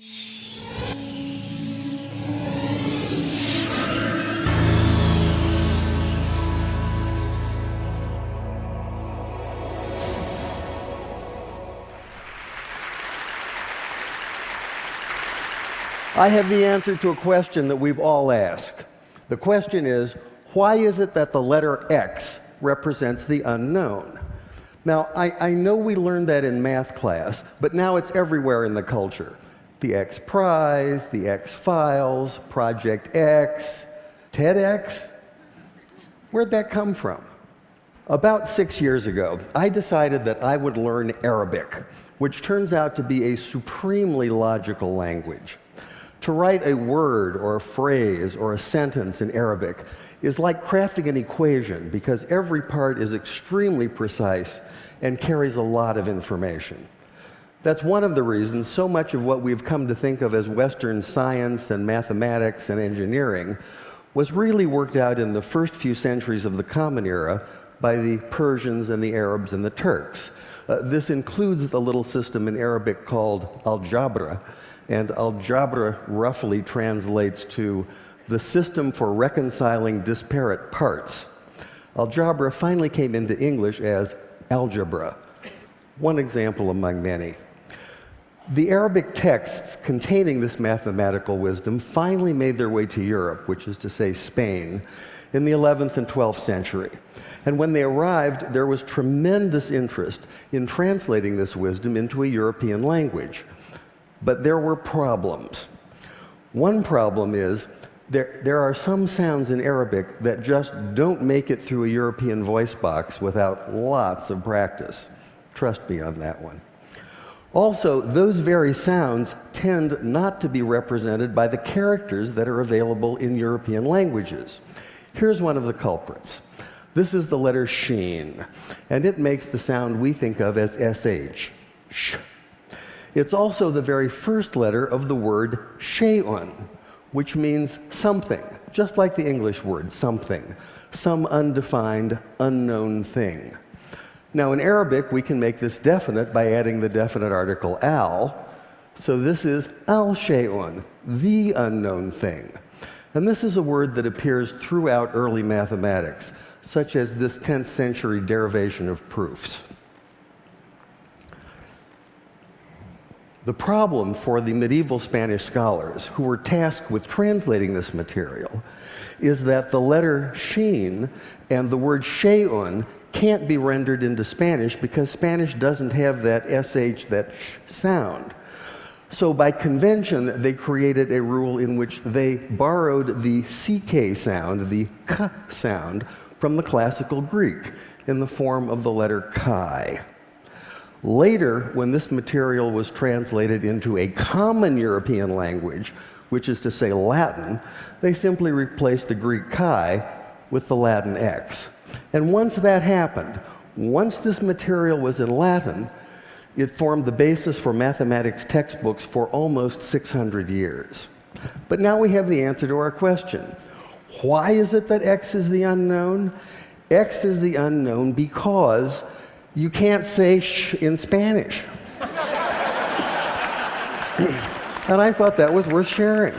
I have the answer to a question that we've all asked. The question is, why is it that the letter X represents the unknown? Now, I know we learned that in math class, but now it's everywhere in the culture. The X Prize, the X Files, Project X, TEDx. Where'd that come from? About 6 years ago, I decided that I would learn Arabic, which turns out to be a supremely logical language. To write a word or a phrase or a sentence in Arabic is like crafting an equation because every part is extremely precise and carries a lot of information. That's one of the reasons so much of what we've come to think of as Western science and mathematics and engineering was really worked out in the first few centuries of the Common Era by the Persians and the Arabs and the Turks. This includes the little system in Arabic called algebra, and algebra roughly translates to the system for reconciling disparate parts. Algebra finally came into English as algebra, one example among many. The Arabic texts containing this mathematical wisdom finally made their way to Europe, which is to say Spain, in the 11th and 12th century. And when they arrived, there was tremendous interest in translating this wisdom into a European language. But there were problems. One problem is there are some sounds in Arabic that just don't make it through a European voice box without lots of practice. Trust me on that one. Also, those very sounds tend not to be represented by the characters that are available in European languages. Here's one of the culprits. This is the letter sheen, and it makes the sound we think of as sh. Sh. It's also the very first letter of the word shay'un, which means something, just like the English word something, some undefined, unknown thing. Now, in Arabic, we can make this definite by adding the definite article al, so this is al-shay'un, the unknown thing. And this is a word that appears throughout early mathematics, such as this 10th century derivation of proofs. The problem for the medieval Spanish scholars who were tasked with translating this material is that the letter sheen and the word shay'un can't be rendered into Spanish because Spanish doesn't have that sh, that sh sound. So by convention, they created a rule in which they borrowed the ck sound, the k sound, from the classical Greek in the form of the letter chi. Later, when this material was translated into a common European language, which is to say Latin, they simply replaced the Greek chi with the Latin x. And once that happened, once this material was in Latin, it formed the basis for mathematics textbooks for almost 600 years. But now we have the answer to our question. Why is it that x is the unknown? X is the unknown because you can't say sh in Spanish. And I thought that was worth sharing.